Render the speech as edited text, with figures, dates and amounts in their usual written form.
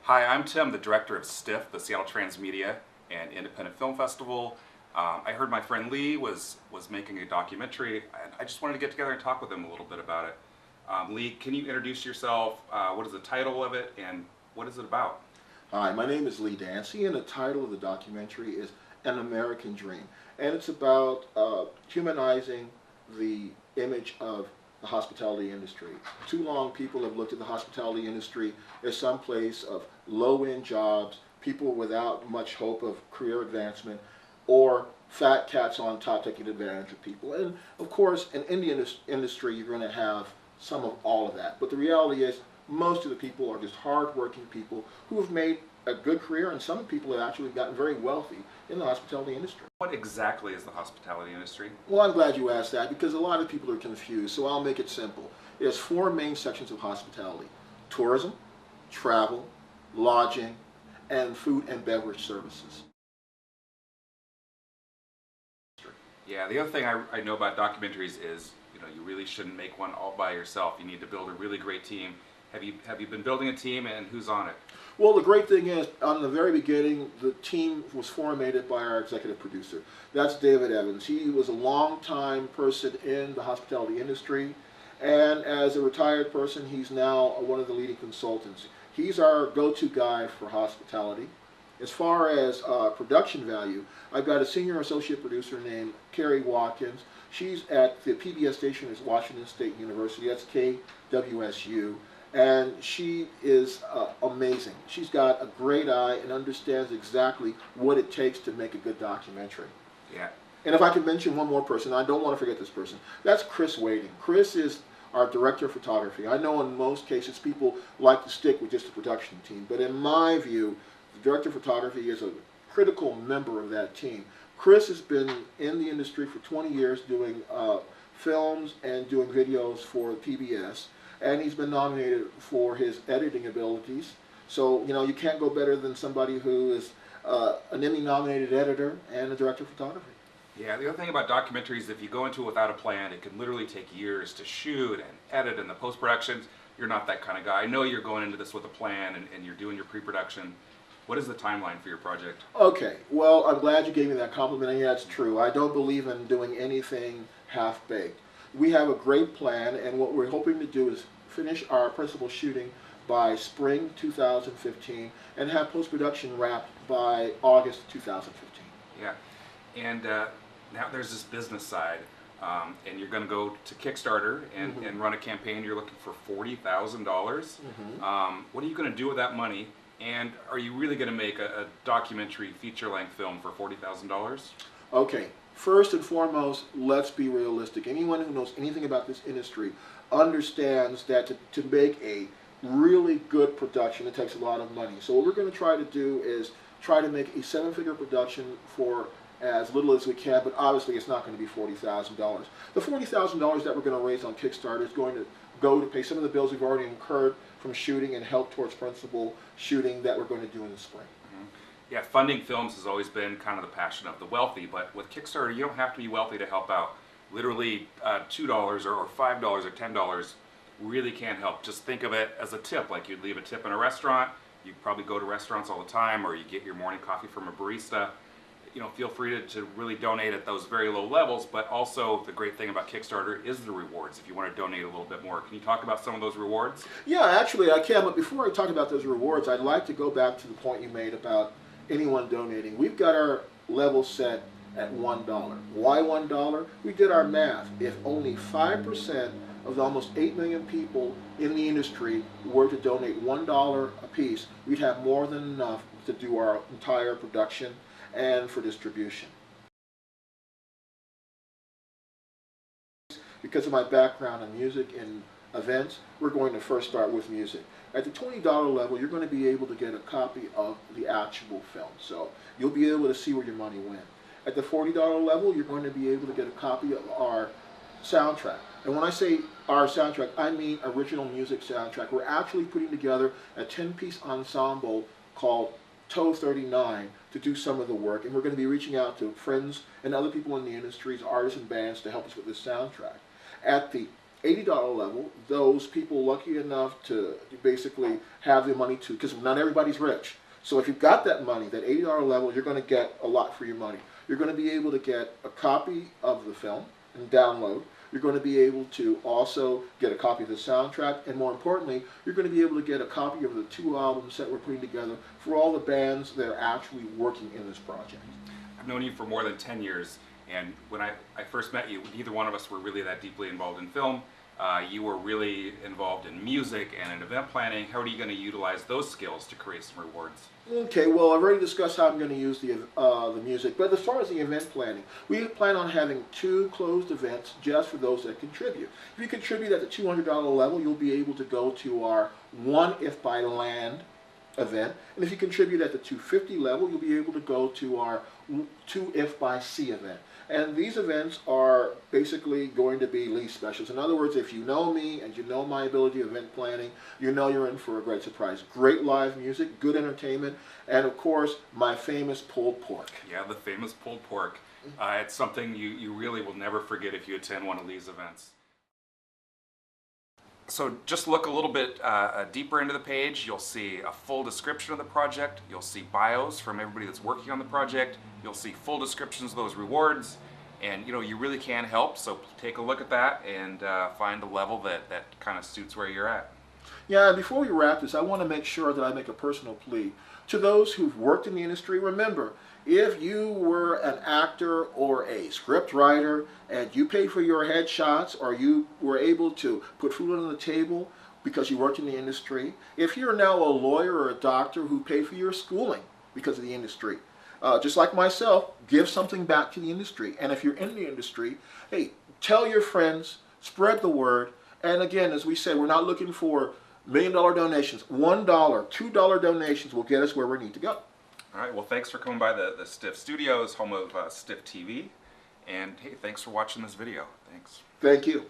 Hi, I'm Tim, the director of STIFF, the Seattle Transmedia and Independent Film Festival. I heard my friend Lee was making a documentary, and I just wanted to get together and talk with him a little bit about it. Lee, can you introduce yourself? What is the title of it, and what is it about? Hi, my name is Lee Dancy, and the title of the documentary is An American Dream. And it's about humanizing the image of the hospitality industry. Too long people have looked at the hospitality industry as some place of low-end jobs, people without much hope of career advancement, or fat cats on top taking advantage of people. And of course, in the industry, you're going to have some of all of that. But the reality is, most of the people are just hard-working people who have made a good career, and some people have actually gotten very wealthy in the hospitality industry. What exactly is the hospitality industry? Well, I'm glad you asked that because a lot of people are confused, so I'll make it simple. There's four main sections of hospitality: tourism, travel, lodging, and food and beverage services. Yeah, the other thing I know about documentaries is, you really shouldn't make one all by yourself. You need to build a really great team. Have you been building a team, and who's on it? Well, the great thing is, on the very beginning, the team was formatted by our executive producer. That's David Evans. He was a long-time person in the hospitality industry, and as a retired person, he's now one of the leading consultants. He's our go-to guy for hospitality. As far as production value, I've got a senior associate producer named Carrie Watkins. She's at the PBS station at Washington State University. That's KWSU. And she is amazing. She's got a great eye and understands exactly what it takes to make a good documentary. Yeah. And if I could mention one more person, I don't want to forget this person. That's Chris Wading. Chris is our director of photography. I know in most cases people like to stick with just the production team, but in my view, the director of photography is a critical member of that team. Chris has been in the industry for 20 years doing films and doing videos for PBS. And he's been nominated for his editing abilities. So, you can't go better than somebody who is an Emmy-nominated editor and a director of photography. Yeah, the other thing about documentaries, if you go into it without a plan, it can literally take years to shoot and edit, and the post-productions. You're not that kind of guy. I know you're going into this with a plan, and you're doing your pre-production. What is the timeline for your project? Okay, well, I'm glad you gave me that compliment, and yeah, it's true. I don't believe in doing anything half-baked. We have a great plan, and what we're hoping to do is finish our principal shooting by spring 2015 and have post-production wrapped by August 2015. Yeah, and now there's this business side, and you're going to go to Kickstarter and run a campaign. You're looking for $40,000. What are you going to do with that money? And are you really going to make a documentary feature-length film for $40,000? Okay, first and foremost, let's be realistic. Anyone who knows anything about this industry understands that to make a really good production, it takes a lot of money. So what we're going to try to do is try to make a seven-figure production for as little as we can, but obviously it's not going to be $40,000. The $40,000 that we're going to raise on Kickstarter is going to go to pay some of the bills we've already incurred from shooting and help towards principal shooting that we're going to do in the spring. Yeah, funding films has always been kind of the passion of the wealthy, but with Kickstarter, you don't have to be wealthy to help out. Literally $2 or $5 or $10 really can help. Just think of it as a tip, like you'd leave a tip in a restaurant. You probably go to restaurants all the time, or you get your morning coffee from a barista. Feel free to really donate at those very low levels, but also the great thing about Kickstarter is the rewards if you want to donate a little bit more. Can you talk about some of those rewards? Yeah, actually I can, but before I talk about those rewards, I'd like to go back to the point you made about anyone donating. We've got our level set at $1. Why $1? We did our math. If only 5% of the almost 8 million people in the industry were to donate $1 a piece, we'd have more than enough to do our entire production and for distribution. Because of my background in music and events, we're going to first start with music. At the $20 level, you're going to be able to get a copy of the actual film, so you'll be able to see where your money went. At the $40 level, you're going to be able to get a copy of our soundtrack. And when I say our soundtrack, I mean original music soundtrack. We're actually putting together a 10-piece ensemble called Toe 39 to do some of the work, and we're going to be reaching out to friends and other people in the industries, artists and bands, to help us with this soundtrack. At the $80 level, those people lucky enough to basically have the money to, because not everybody's rich. So if you've got that money, that $80 level, you're going to get a lot for your money. You're going to be able to get a copy of the film and download. You're going to be able to also get a copy of the soundtrack, and more importantly, you're going to be able to get a copy of the 2 albums that we're putting together for all the bands that are actually working in this project. I've known you for more than 10 years, and when I first met you, neither one of us were really that deeply involved in film. You were really involved in music and in event planning. How are you going to utilize those skills to create some rewards? Okay, well, I've already discussed how I'm going to use the music, but as far as the event planning, we plan on having 2 closed events just for those that contribute. If you contribute at the $200 level, you'll be able to go to our One If by Land event, and if you contribute at the $250 level, you'll be able to go to our 2 If by Sea event. And these events are basically going to be lease specials. In other words, if you know me and you know my ability of event planning, you know you're in for a great surprise. Great live music, good entertainment, and of course, my famous pulled pork. Yeah, the famous pulled pork. It's something you really will never forget if you attend one of these events. So just look a little bit deeper into the page. You'll see a full description of the project. You'll see bios from everybody that's working on the project. You'll see full descriptions of those rewards. And you really can help, so take a look at that and find a level that kind of suits where you're at. Yeah, before we wrap this, I want to make sure that I make a personal plea. To those who've worked in the industry, remember, if you were an actor or a script writer and you paid for your headshots, or you were able to put food on the table because you worked in the industry, if you're now a lawyer or a doctor who paid for your schooling because of the industry, just like myself, give something back to the industry. And if you're in the industry, hey, tell your friends, spread the word. And again, as we said, we're not looking for $1 million donations. $1, $2 donations will get us where we need to go. All right, well, thanks for coming by the Stiff Studios, home of Stiff TV. And hey, thanks for watching this video. Thanks. Thank you.